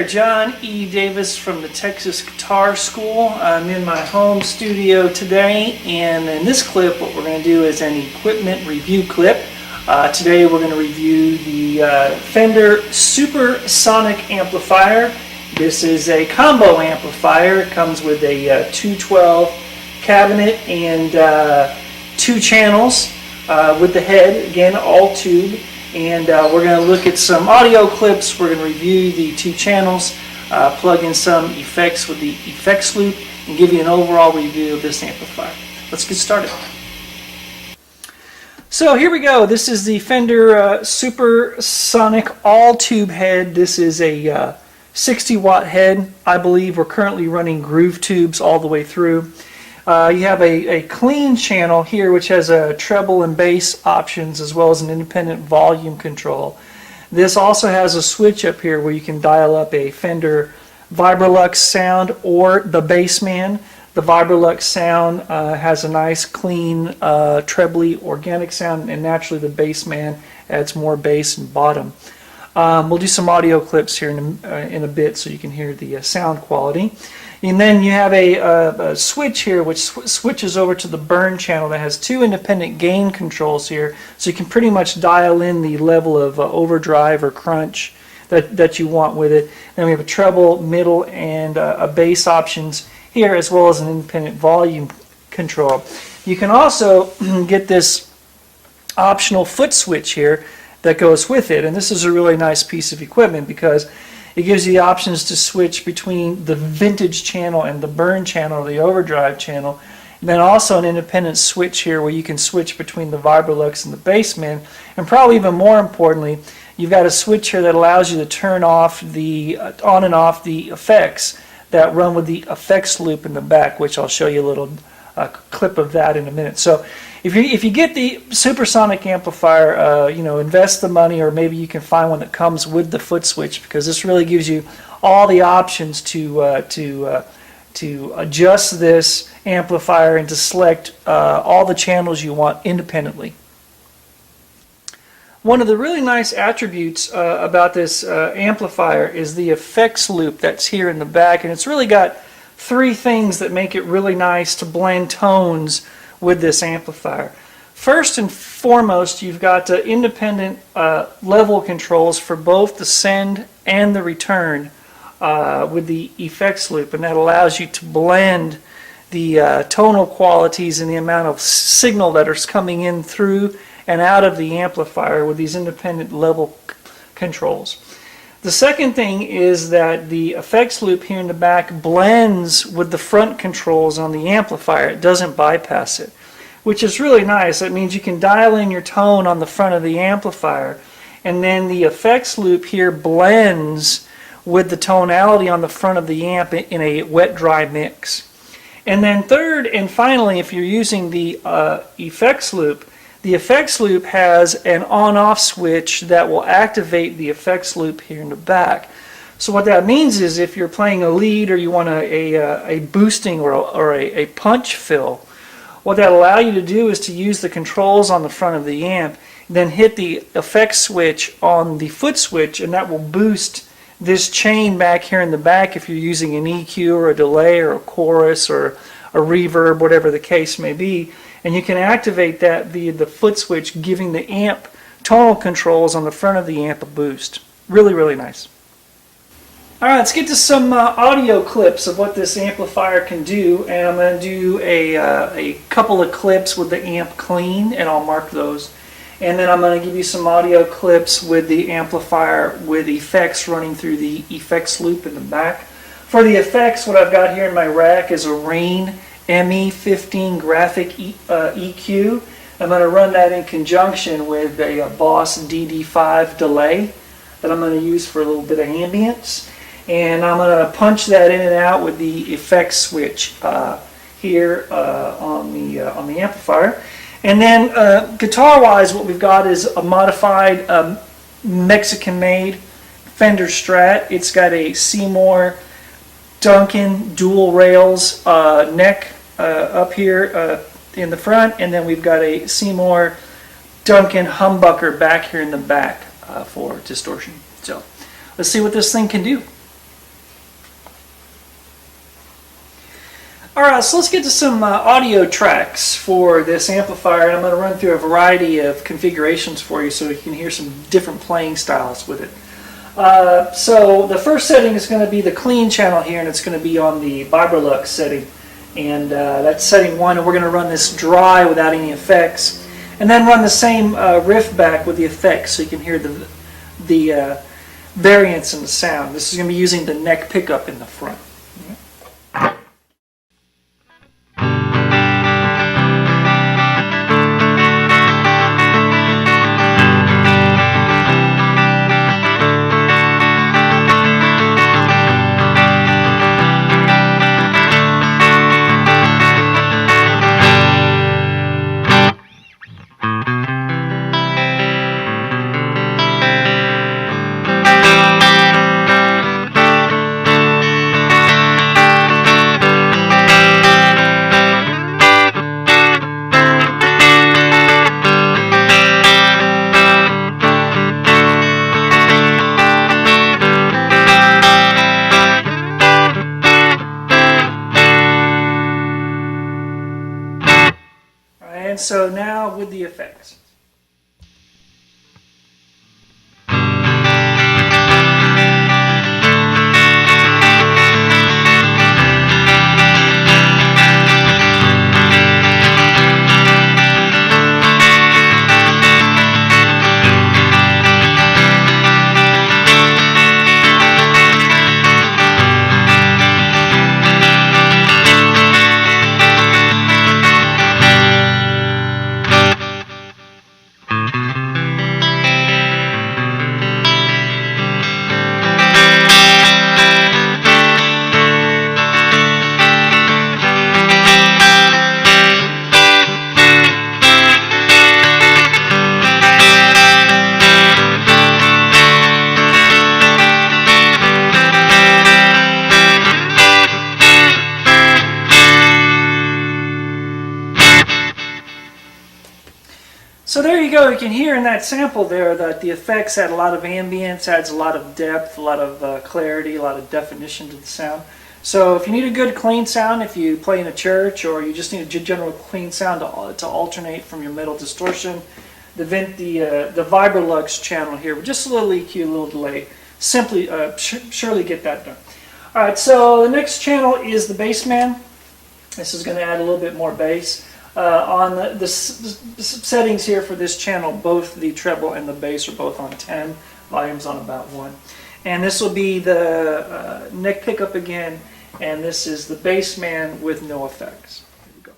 there, John E. Davis from the Texas Guitar School. I'm in my home studio today, and in this clip what we're going to do is an equipment review clip. Today we're going to review the Fender Super-Sonic amplifier. This is a combo amplifier. It comes with a 212 cabinet and 2 channels with the head, again all tube. And we're going to look at some audio clips. We're going to review the 2 channels, plug in some effects with the effects loop, and give you an overall review of this amplifier. Let's get started. So here we go. This is the Fender Super-Sonic all-tube head. This is a 60-watt head. I believe we're currently running groove tubes all the way through. You have a clean channel here which has a treble and bass options as well as an independent volume control. This also has a switch up here where you can dial up a Fender Vibrolux sound or the Bassman. The Vibrolux sound has a nice clean trebly organic sound, and naturally the Bassman adds more bass and bottom. We'll do some audio clips here in a bit so you can hear the sound quality. And then you have a switch here which switches over to the burn channel that has 2 independent gain controls here, so you can pretty much dial in the level of overdrive or crunch that you want with it. Then we have a treble, middle, and a bass options here, as well as an independent volume control. You can also get this optional foot switch here that goes with it, and this is a really nice piece of equipment because it gives you the options to switch between the vintage channel and the burn channel, or the overdrive channel. And then also an independent switch here where you can switch between the Vibrolux and the Bassman. And probably even more importantly, you've got a switch here that allows you to turn off the on and off the effects that run with the effects loop in the back, which I'll show you a little clip of that in a minute. So if you get the Supersonic amplifier, invest the money, or maybe you can find one that comes with the foot switch, because this really gives you all the options to adjust this amplifier and to select all the channels you want independently. One of the really nice attributes about this amplifier is the effects loop that's here in the back, and it's really got 3 things that make it really nice to blend tones with this amplifier. First and foremost, you've got independent level controls for both the send and the return with the effects loop, and that allows you to blend the tonal qualities and the amount of signal that is coming in through and out of the amplifier with these independent level controls. The second thing is that the effects loop here in the back blends with the front controls on the amplifier. It doesn't bypass it, which is really nice. That means you can dial in your tone on the front of the amplifier, and then the effects loop here blends with the tonality on the front of the amp in a wet-dry mix. And then third and finally, if you're using the effects loop, the effects loop has an on-off switch that will activate the effects loop here in the back. So what that means is if you're playing a lead or you want a boosting or a punch fill, what that allows you to do is to use the controls on the front of the amp, then hit the effects switch on the foot switch, and that will boost this chain back here in the back if you're using an EQ or a delay or a chorus or a reverb, whatever the case may be. And you can activate that via the foot switch, giving the amp tonal controls on the front of the amp a boost. Really, really nice. Alright, let's get to some audio clips of what this amplifier can do. And I'm going to do a couple of clips with the amp clean, and I'll mark those. And then I'm going to give you some audio clips with the amplifier with effects running through the effects loop in the back. For the effects, what I've got here in my rack is a Rain ME15 graphic EQ. I'm going to run that in conjunction with a Boss DD5 delay that I'm going to use for a little bit of ambience. And I'm going to punch that in and out with the effects switch here on the amplifier. And then guitar-wise, what we've got is a modified Mexican-made Fender Strat. It's got a Seymour Duncan dual rails neck up here in the front, and then we've got a Seymour Duncan humbucker back here in the back for distortion. So let's see what this thing can do. Alright, so let's get to some audio tracks for this amplifier. I'm going to run through a variety of configurations for you so you can hear some different playing styles with it. So the first setting is going to be the clean channel here, and it's going to be on the Vibrolux setting. And that's setting 1, and we're going to run this dry without any effects. And then run the same riff back with the effects so you can hear the variance in the sound. This is going to be using the neck pickup in the front. And so now with the effects. So there you go. You can hear in that sample there that the effects add a lot of ambience, adds a lot of depth, a lot of clarity, a lot of definition to the sound. So if you need a good clean sound, if you play in a church, or you just need a general clean sound to alternate from your metal distortion, the Vibrolux channel here with just a little EQ, a little delay, simply surely get that done. All right, so the next channel is the Bassman. This is going to add a little bit more bass. On the settings here for this channel, both the treble and the bass are both on 10, volume's on about 1. And this will be the neck pickup again, and this is the Bassman with no effects. Here we go.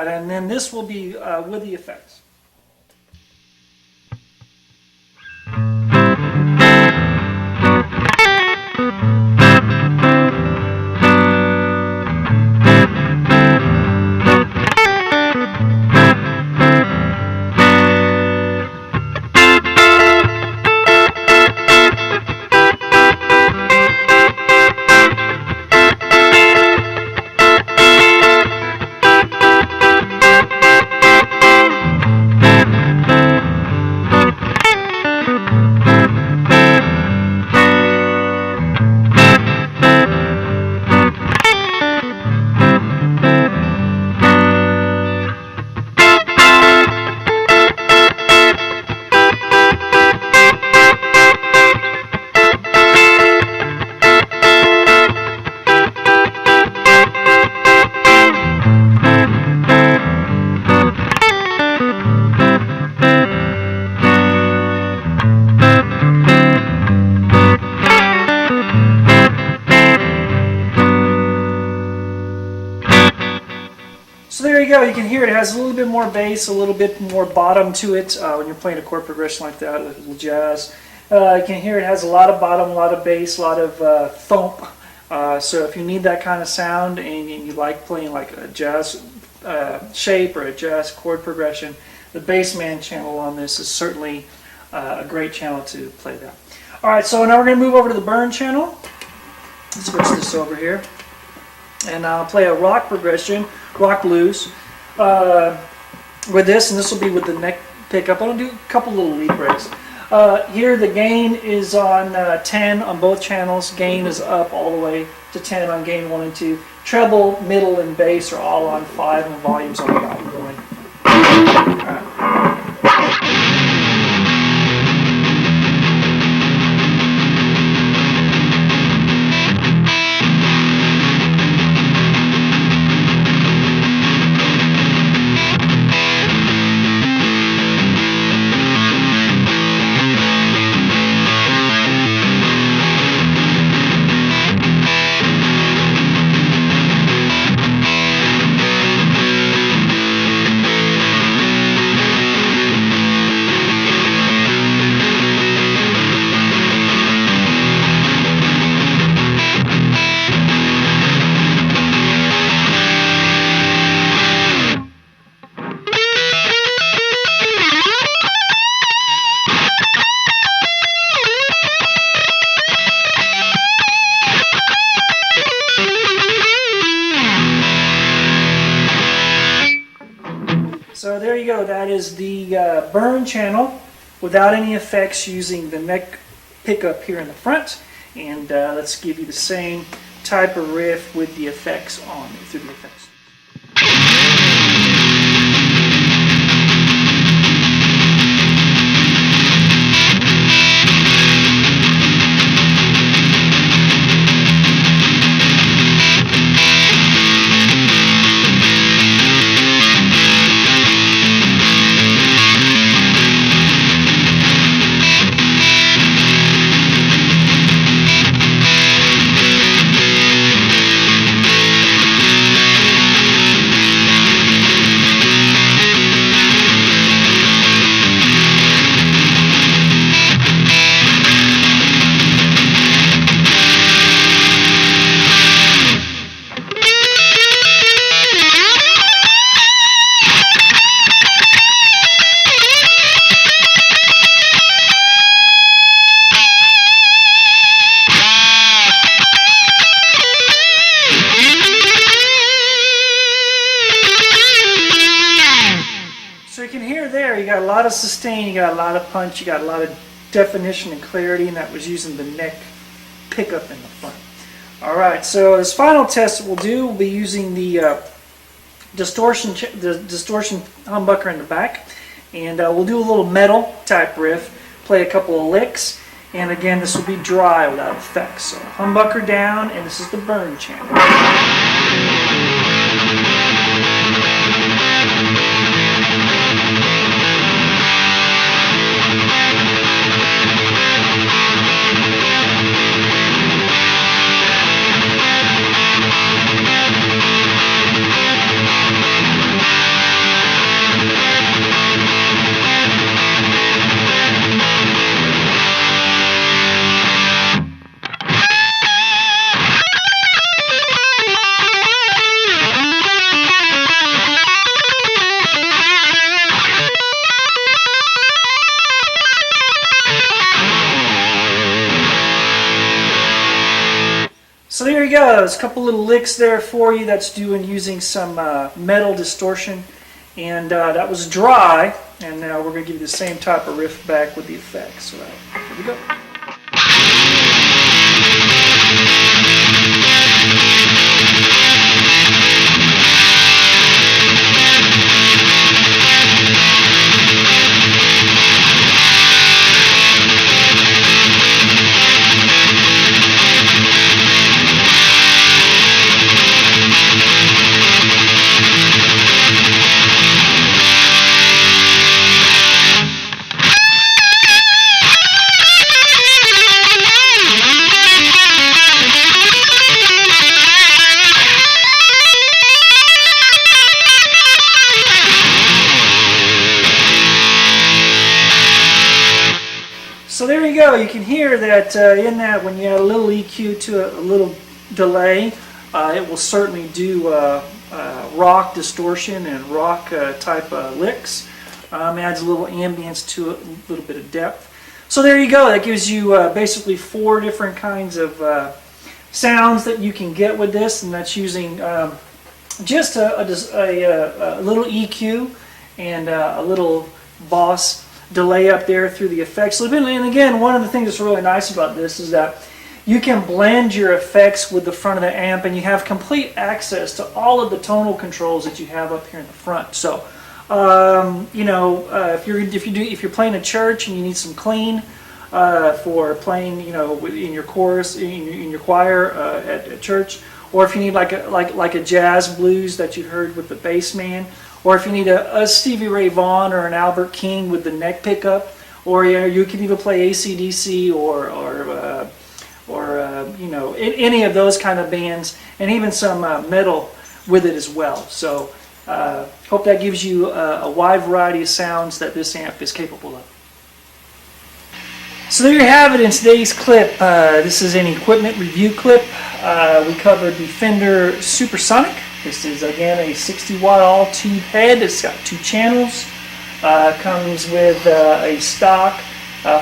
And then this will be with the effects. there you go. You can hear it has a little bit more bass, a little bit more bottom to it when you're playing a chord progression like that, a little jazz. You can hear it has a lot of bottom, a lot of bass, a lot of thump. So if you need that kind of sound and you like playing like a jazz shape or a jazz chord progression, the Bassman channel on this is certainly a great channel to play that. Alright, so now we're going to move over to the burn channel. Let's switch this over here. And I'll play a rock progression, rock blues, with this, and this will be with the neck pickup. I'm going to do a couple little lead breaks. Here the gain is on 10 on both channels. Gain is up all the way to 10 on gain 1 and 2. Treble, middle, and bass are all on 5, and the volume's on about 1. Alright. So there you go, that is the burn channel without any effects, using the neck pickup here in the front. And let's give you the same type of riff with the effects on it, through the effects. You got a lot of sustain, you got a lot of punch, you got a lot of definition and clarity, and that was using the neck pickup in the front. Alright, so this final test we'll do, we'll be using the distortion humbucker in the back, and we'll do a little metal type riff, play a couple of licks, and again this will be dry without effects. So humbucker down, and this is the burn channel. So there you go, there's a couple little licks there for you. That's doing using some metal distortion, and that was dry, and now we're going to give you the same type of riff back with the effects. So here we go. you can hear that in that when you add a little EQ to a little delay, it will certainly do rock distortion and rock type licks. Adds a little ambience to it, a little bit of depth. So there you go. That gives you basically 4 different kinds of sounds that you can get with this, and that's using just a little EQ and a little Boss delay up there through the effects loop. And again, one of the things that's really nice about this is that you can blend your effects with the front of the amp, and you have complete access to all of the tonal controls that you have up here in the front. So, you know, if you're playing a church and you need some clean for playing, you know, in your chorus, in your choir at church, or if you need like a jazz blues that you heard with the Bassman, or if you need a Stevie Ray Vaughan or an Albert King with the neck pickup, or you can even play AC/DC or you know, any of those kind of bands, and even some metal with it as well. So hope that gives you a wide variety of sounds that this amp is capable of. So there you have it in today's clip. This is an equipment review clip. We covered the Fender Super-Sonic. This is again a 60-watt all-tube head. It's got 2 channels. Comes with a stock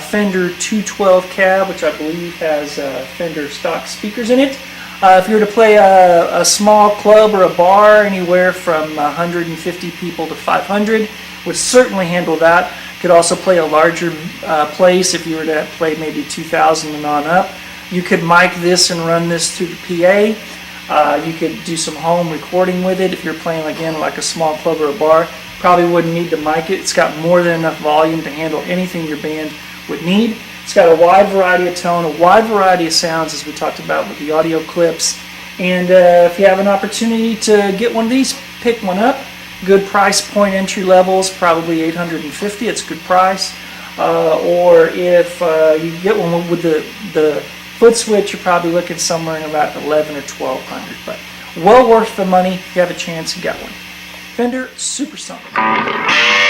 Fender 212 cab, which I believe has Fender stock speakers in it. If you were to play a small club or a bar, anywhere from 150 people to 500, would certainly handle that. Could also play a larger place if you were to play maybe 2,000 and on up. You could mic this and run this through the PA. You could do some home recording with it if you're playing, again, like a small club or a bar. Probably wouldn't need to mic it. It's got more than enough volume to handle anything your band would need. It's got a wide variety of tone, a wide variety of sounds, as we talked about with the audio clips. And if you have an opportunity to get one of these, pick one up. Good price point, entry levels, probably $850. It's a good price. Or if you get one with the foot switch, you're probably looking somewhere in about $1,100 or $1,200. But well worth the money if you have a chance to get one. Fender Super-Sonic.